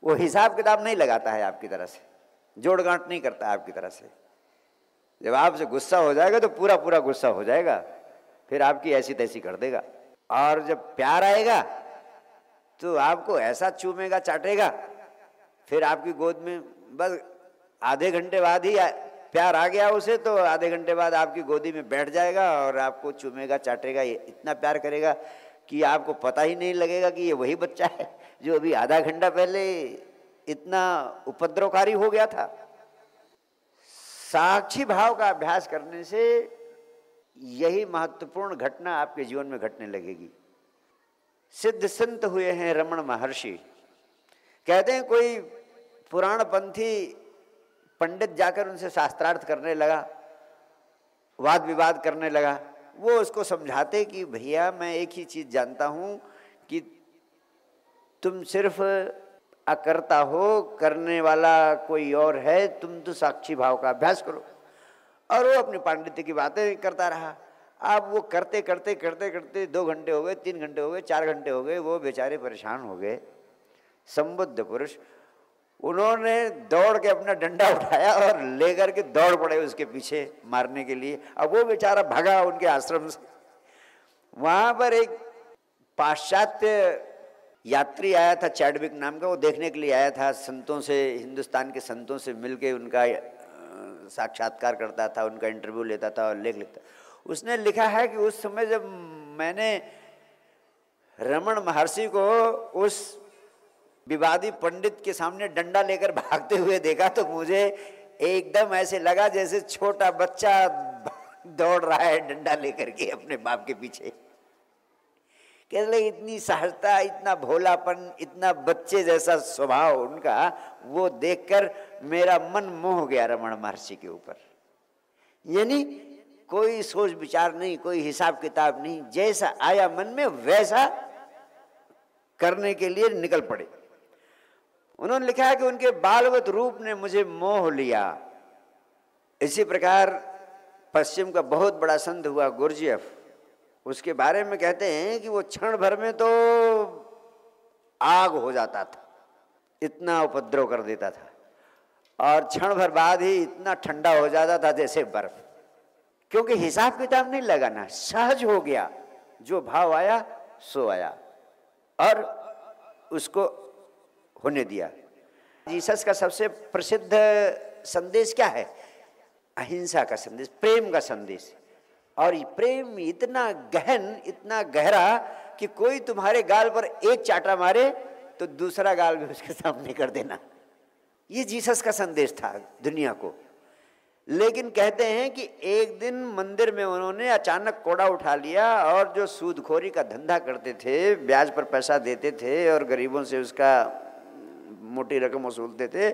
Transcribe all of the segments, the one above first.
वो हिसाब किताब नहीं लगाता है आपकी तरह से, जोड़ गांठ नहीं करता आपकी तरह से। जब आपसे गुस्सा हो जाएगा तो पूरा पूरा गुस्सा हो जाएगा, फिर आपकी ऐसी तैसी कर देगा। और जब प्यार आएगा तो आपको ऐसा चूमेगा चाटेगा, फिर आपकी गोद में बस आधे घंटे बाद ही प्यार आ गया उसे तो आधे घंटे बाद आपकी गोदी में बैठ जाएगा और आपको चूमेगा चाटेगा, ये इतना प्यार करेगा कि आपको पता ही नहीं लगेगा कि ये वही बच्चा है जो अभी आधा घंटा पहले इतना उपद्रवकारी हो गया था। साक्षी भाव का अभ्यास करने से यही महत्वपूर्ण घटना आपके जीवन में घटने लगेगी। सिद्ध संत हुए हैं रमण महर्षि। कहते हैं कोई पुराण पंथी पंडित जाकर उनसे शास्त्रार्थ करने लगा, वाद विवाद करने लगा। वो उसको समझाते कि भैया मैं एक ही चीज जानता हूं कि तुम सिर्फ अकर्ता हो, करने वाला कोई और है, तुम तो साक्षी भाव का अभ्यास करो। और वो अपनी पांडित्य की बातें करता रहा। अब वो करते करते करते करते 2 घंटे हो गए, 3 घंटे हो गए, 4 घंटे हो गए, वो बेचारे परेशान हो गए। संबुद्ध पुरुष उन्होंने दौड़ के अपना डंडा उठाया और लेकर के दौड़ पड़े उसके पीछे मारने के लिए। अब वो बेचारा भागा उनके आश्रम से। वहां पर एक पाश्चात्य यात्री आया था चैडविक नाम का, वो देखने के लिए आया था संतों से, हिंदुस्तान के संतों से मिलके उनका साक्षात्कार करता था, उनका इंटरव्यू लेता था और लेख लिखता। उसने लिखा है कि उस समय जब मैंने रमण महर्षि को उस विवादी पंडित के सामने डंडा लेकर भागते हुए देखा तो मुझे एकदम ऐसे लगा जैसे छोटा बच्चा दौड़ रहा है डंडा लेकर के अपने बाप के पीछे। कहने लगे इतनी सहजता, इतना भोलापन, इतना बच्चे जैसा स्वभाव उनका, वो देखकर मेरा मन मोह गया रमण महर्षि के ऊपर। यानी कोई सोच विचार नहीं, कोई हिसाब किताब नहीं, जैसा आया मन में वैसा करने के लिए निकल पड़े। उन्होंने लिखा है कि उनके बालवत रूप ने मुझे मोह लिया। इसी प्रकार पश्चिम का बहुत बड़ा संत हुआ गुरजेफ, उसके बारे में कहते हैं कि वो क्षण भर में तो आग हो जाता था, इतना उपद्रव कर देता था, और क्षण भर बाद ही इतना ठंडा हो जाता था जैसे बर्फ। क्योंकि हिसाब किताब नहीं लगाना, सहज हो गया, जो भाव आया सो आया और उसको होने दिया। जीसस का सबसे प्रसिद्ध संदेश क्या है? अहिंसा का संदेश, प्रेम का संदेश। और ये प्रेम इतना गहन, इतना गहरा कि कोई तुम्हारे गाल पर एक चाटा मारे तो दूसरा गाल भी उसके सामने कर देना। ये जीसस का संदेश था दुनिया को। लेकिन कहते हैं कि एक दिन मंदिर में उन्होंने अचानक कोड़ा उठा लिया और जो सूदखोरी का धंधा करते थे, ब्याज पर पैसा देते थे और गरीबों से उसका मोटी रकम वसूलते थे,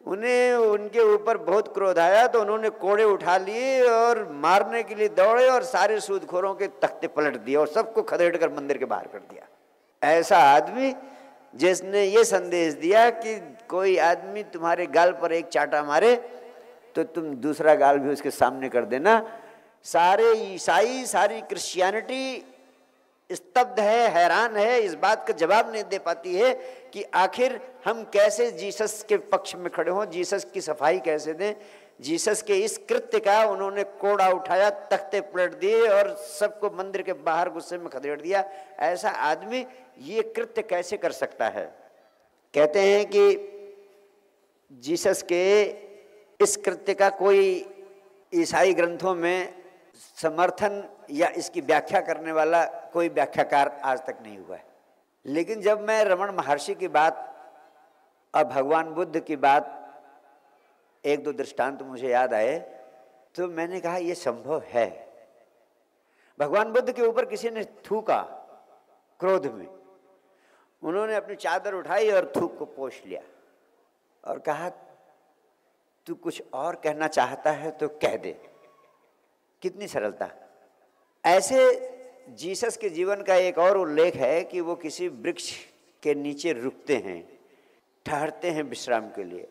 उन्हें उनके ऊपर बहुत क्रोध आया तो उन्होंने कोड़े उठा लिए और मारने के लिए दौड़े और सारे सूदखोरों के तख्ते पलट दिए और सबको खदेड़ कर मंदिर के बाहर कर दिया। ऐसा आदमी जिसने ये संदेश दिया कि कोई आदमी तुम्हारे गाल पर एक चाटा मारे तो तुम दूसरा गाल भी उसके सामने कर देना। सारे ईसाई, सारी क्रिश्चियनिटी स्तब्ध है, हैरान है, इस बात का जवाब नहीं दे पाती है कि आखिर हम कैसे जीसस के पक्ष में खड़े हों, जीसस की सफाई कैसे दें। जीसस के इस कृत्य का उन्होंने कोड़ा उठाया, तख्ते पलट दिए और सबको मंदिर के बाहर गुस्से में खदेड़ दिया। ऐसा आदमी ये कृत्य कैसे कर सकता है? कहते हैं कि जीसस के इस कृत्य का कोई ईसाई ग्रंथों में समर्थन या इसकी व्याख्या करने वाला कोई व्याख्याकार आज तक नहीं हुआ है। लेकिन जब मैं रमण महर्षि की बात और भगवान बुद्ध की बात, एक दो दृष्टांत मुझे याद आए तो मैंने कहा यह संभव है। भगवान बुद्ध के ऊपर किसी ने थूका क्रोध में, उन्होंने अपनी चादर उठाई और थूक को पोंछ लिया और कहा तू कुछ और कहना चाहता है तो कह दे। कितनी सरलता। ऐसे जीसस के जीवन का एक और उल्लेख है कि वो किसी वृक्ष के नीचे रुकते हैं, ठहरते हैं विश्राम के लिए।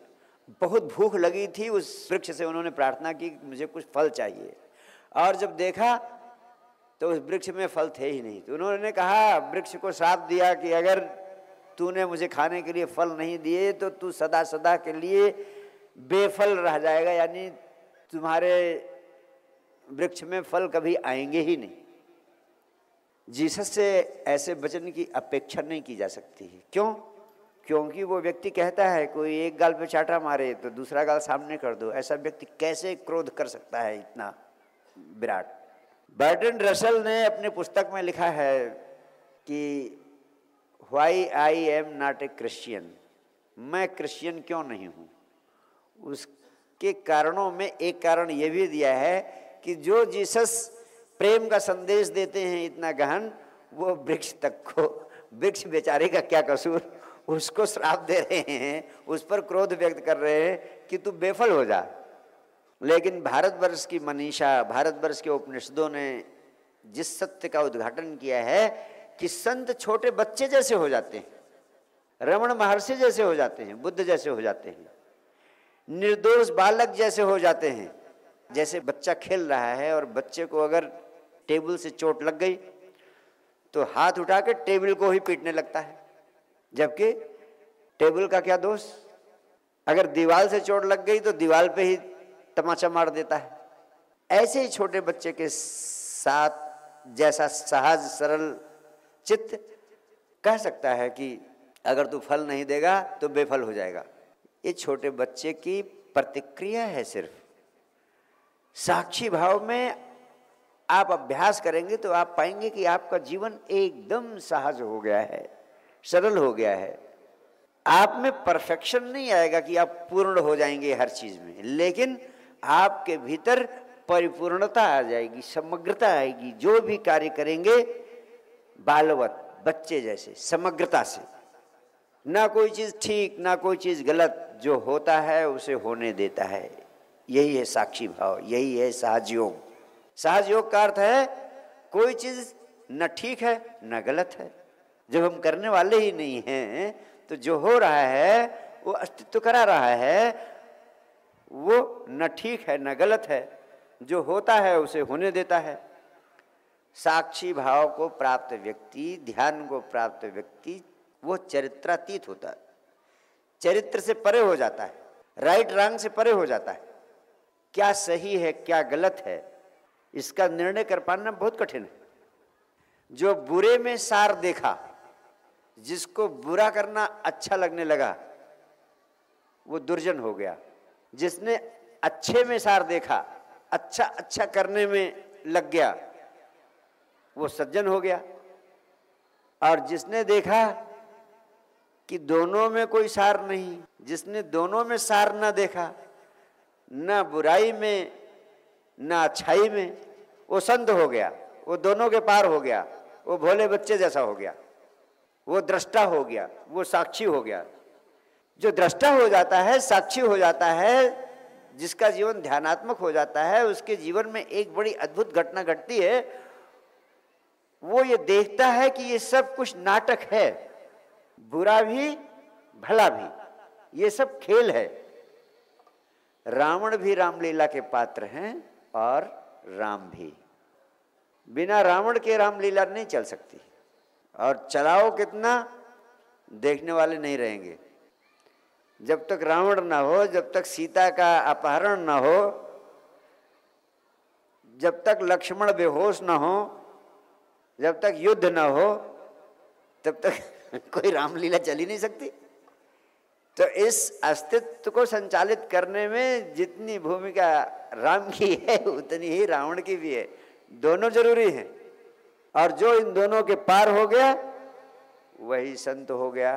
बहुत भूख लगी थी, उस वृक्ष से उन्होंने प्रार्थना की मुझे कुछ फल चाहिए, और जब देखा तो उस वृक्ष में फल थे ही नहीं। तो उन्होंने कहा, वृक्ष को श्राप दिया कि अगर तूने मुझे खाने के लिए फल नहीं दिए तो तू सदा सदा के लिए बेफल रह जाएगा, यानी तुम्हारे वृक्ष में फल कभी आएंगे ही नहीं। जीसस से ऐसे वचन की अपेक्षा नहीं की जा सकती है। क्यों? क्योंकि वो व्यक्ति कहता है कोई एक गाल पे चाटा मारे तो दूसरा गाल सामने कर दो। ऐसा व्यक्ति कैसे क्रोध कर सकता है इतना विराट? बर्ट्रैंड रसल ने अपनी पुस्तक में लिखा है कि why I am not a Christian, मैं क्रिश्चियन क्यों नहीं हूँ। उसके कारणों में एक कारण ये भी दिया है कि जो जीसस प्रेम का संदेश देते हैं इतना गहन, वो वृक्ष तक को, वृक्ष बेचारे का क्या कसूर, उसको श्राप दे रहे हैं, उस पर क्रोध व्यक्त कर रहे हैं कि तू बेफल हो जा। लेकिन भारतवर्ष की मनीषा, भारतवर्ष के उपनिषदों ने जिस सत्य का उद्घाटन किया है कि संत छोटे बच्चे जैसे हो जाते हैं, रमण महर्षि जैसे हो जाते हैं, बुद्ध जैसे हो जाते हैं, निर्दोष बालक जैसे हो जाते हैं। जैसे बच्चा खेल रहा है और बच्चे को अगर टेबल से चोट लग गई तो हाथ उठा के टेबल को ही पीटने लगता है, जबकि टेबल का क्या दोष? अगर दीवार से चोट लग गई तो दीवार पे ही तमाचा मार देता है। ऐसे ही छोटे बच्चे के साथ जैसा सहज सरल चित्त कह सकता है कि अगर तू फल नहीं देगा तो बेफल हो जाएगा। ये छोटे बच्चे की प्रतिक्रिया है सिर्फ। साक्षी भाव में आप अभ्यास करेंगे तो आप पाएंगे कि आपका जीवन एकदम सहज हो गया है, सरल हो गया है। आप में परफेक्शन नहीं आएगा कि आप पूर्ण हो जाएंगे हर चीज में, लेकिन आपके भीतर परिपूर्णता आ जाएगी, समग्रता आएगी। जो भी कार्य करेंगे बालवत, बच्चे जैसे, समग्रता से। ना कोई चीज ठीक, ना कोई चीज गलत, जो होता है उसे होने देता है। यही है साक्षी भाव, यही है सहज योग। सहज योग का अर्थ है कोई चीज न ठीक है न गलत है। जब हम करने वाले ही नहीं हैं तो जो हो रहा है वो अस्तित्व करा रहा है, वो न ठीक है न गलत है, जो होता है उसे होने देता है। साक्षी भाव को प्राप्त व्यक्ति, ध्यान को प्राप्त व्यक्ति, वो चरित्रातीत होता है, चरित्र से परे हो जाता है, राइट रॉन्ग से परे हो जाता है। क्या सही है क्या गलत है इसका निर्णय कर पाना बहुत कठिन है। जो बुरे में सार देखा, जिसको बुरा करना अच्छा लगने लगा, वो दुर्जन हो गया। जिसने अच्छे में सार देखा, अच्छा अच्छा करने में लग गया, वो सज्जन हो गया। और जिसने देखा कि दोनों में कोई सार नहीं, जिसने दोनों में सार ना देखा, ना बुराई में ना अच्छाई में, वो संत हो गया, वो दोनों के पार हो गया, वो भोले बच्चे जैसा हो गया, वो दृष्टा हो गया, वो साक्षी हो गया। जो दृष्टा हो जाता है, साक्षी हो जाता है, जिसका जीवन ध्यानात्मक हो जाता है, उसके जीवन में एक बड़ी अद्भुत घटना घटती है। वो ये देखता है कि ये सब कुछ नाटक है, बुरा भी भला भी, ये सब खेल है। रावण भी रामलीला के पात्र हैं और राम भी। बिना रावण के रामलीला नहीं चल सकती, और चलाओ कितना देखने वाले नहीं रहेंगे। जब तक रावण ना हो, जब तक सीता का अपहरण ना हो, जब तक लक्ष्मण बेहोश ना हो, जब तक युद्ध ना हो, तब तक कोई रामलीला चल ही नहीं सकती। तो इस अस्तित्व को संचालित करने में जितनी भूमिका राम की है उतनी ही रावण की भी है। दोनों जरूरी हैं, और जो इन दोनों के पार हो गया वही संत हो गया,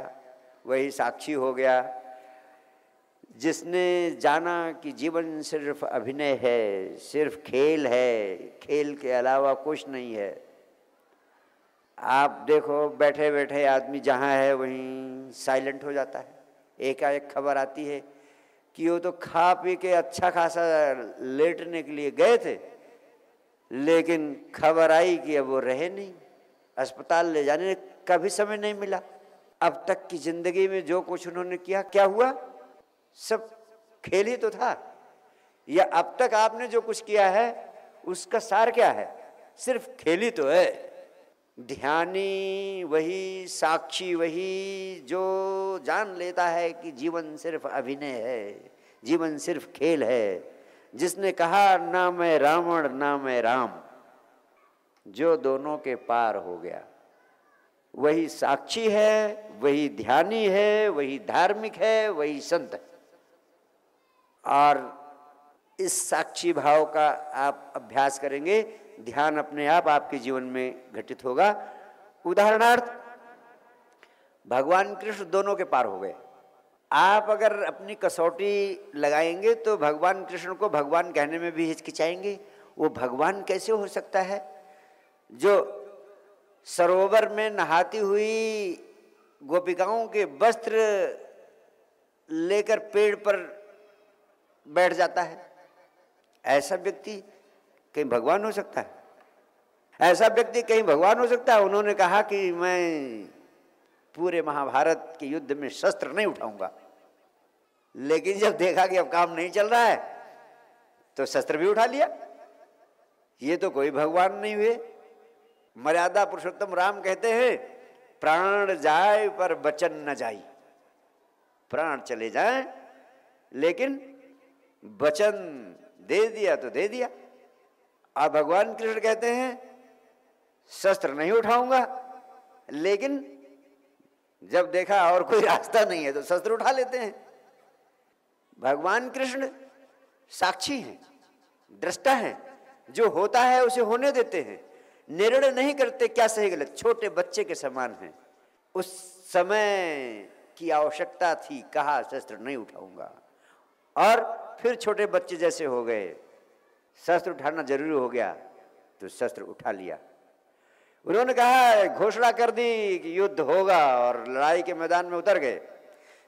वही साक्षी हो गया। जिसने जाना कि जीवन सिर्फ अभिनय है, सिर्फ खेल है, खेल के अलावा कुछ नहीं है। आप देखो बैठे बैठे आदमी जहाँ है वहीं साइलेंट हो जाता है। एकाएक खबर आती है कि वो तो खा पी के अच्छा खासा लेटने के लिए गए थे, लेकिन खबर आई कि अब वो रहे नहीं, अस्पताल ले जाने का भी समय नहीं मिला। अब तक की जिंदगी में जो कुछ उन्होंने किया, क्या हुआ? सब खेल ही तो था। या अब तक आपने जो कुछ किया है उसका सार क्या है? सिर्फ खेल ही तो है। ध्यानी वही, साक्षी वही जो जान लेता है कि जीवन सिर्फ अभिनय है, जीवन सिर्फ खेल है। जिसने कहा ना मैं रावण ना मैं राम, जो दोनों के पार हो गया, वही साक्षी है, वही ध्यानी है, वही धार्मिक है, वही संत है। और इस साक्षी भाव का आप अभ्यास करेंगे, ध्यान अपने आप आपके जीवन में घटित होगा। उदाहरणार्थ, भगवान कृष्ण दोनों के पार हो गए। आप अगर अपनी कसौटी लगाएंगे तो भगवान कृष्ण को भगवान कहने में भी हिचकिचाएंगे। वो भगवान कैसे हो सकता है जो सरोवर में नहाती हुई गोपिकाओं के वस्त्र लेकर पेड़ पर बैठ जाता है? ऐसा व्यक्ति कहीं भगवान हो सकता है? ऐसा व्यक्ति कहीं भगवान हो सकता है? उन्होंने कहा कि मैं पूरे महाभारत के युद्ध में शस्त्र नहीं उठाऊंगा, लेकिन जब देखा कि अब काम नहीं चल रहा है तो शस्त्र भी उठा लिया। ये तो कोई भगवान नहीं हुए। मर्यादा पुरुषोत्तम राम कहते हैं, प्राण जाए पर वचन न जाई। प्राण चले जाए लेकिन वचन दे दिया तो दे दिया। और भगवान कृष्ण कहते हैं शस्त्र नहीं उठाऊंगा, लेकिन जब देखा और कोई रास्ता नहीं है तो शस्त्र उठा लेते हैं। भगवान कृष्ण साक्षी हैं, दृष्टा हैं, जो होता है उसे होने देते हैं, निर्णय नहीं करते क्या सही गलत, छोटे बच्चे के समान हैं। उस समय की आवश्यकता थी, कहा शस्त्र नहीं उठाऊंगा, और फिर छोटे बच्चे जैसे हो गए, शस्त्र उठाना जरूरी हो गया तो शस्त्र उठा लिया। उन्होंने कहा, घोषणा कर दी कि युद्ध होगा और लड़ाई के मैदान में उतर गए।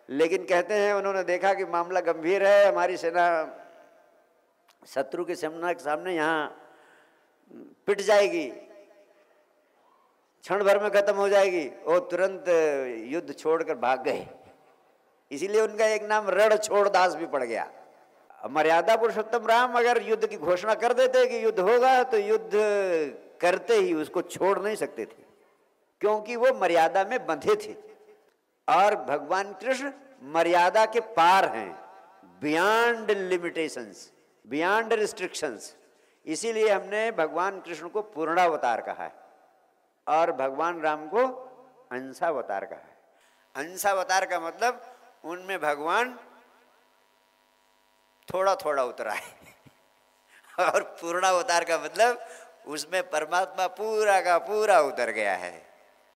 लेकिन कहते हैं उन्होंने देखा कि मामला गंभीर है, हमारी सेना शत्रु की सेना के सामने यहाँ पिट जाएगी, क्षण भर में खत्म हो जाएगी। वो तुरंत युद्ध छोड़कर भाग गए। इसीलिए उनका एक नाम रण छोड़ दास भी पड़ गया। मर्यादा पुरुषोत्तम राम अगर युद्ध की घोषणा कर देते कि युद्ध होगा तो युद्ध करते ही उसको छोड़ नहीं सकते थे, क्योंकि वो मर्यादा में बंधे थे। और भगवान कृष्ण मर्यादा के पार हैं, बियॉन्ड लिमिटेशंस, बियॉन्ड रिस्ट्रिक्शंस। इसीलिए हमने भगवान कृष्ण को पूर्णावतार कहा है और भगवान राम को अंशावतार कहा है। अंशावतार का मतलब उनमें भगवान थोड़ा थोड़ा उतरा है और पूर्णावतार का मतलब उसमें परमात्मा पूरा का पूरा उतर गया है।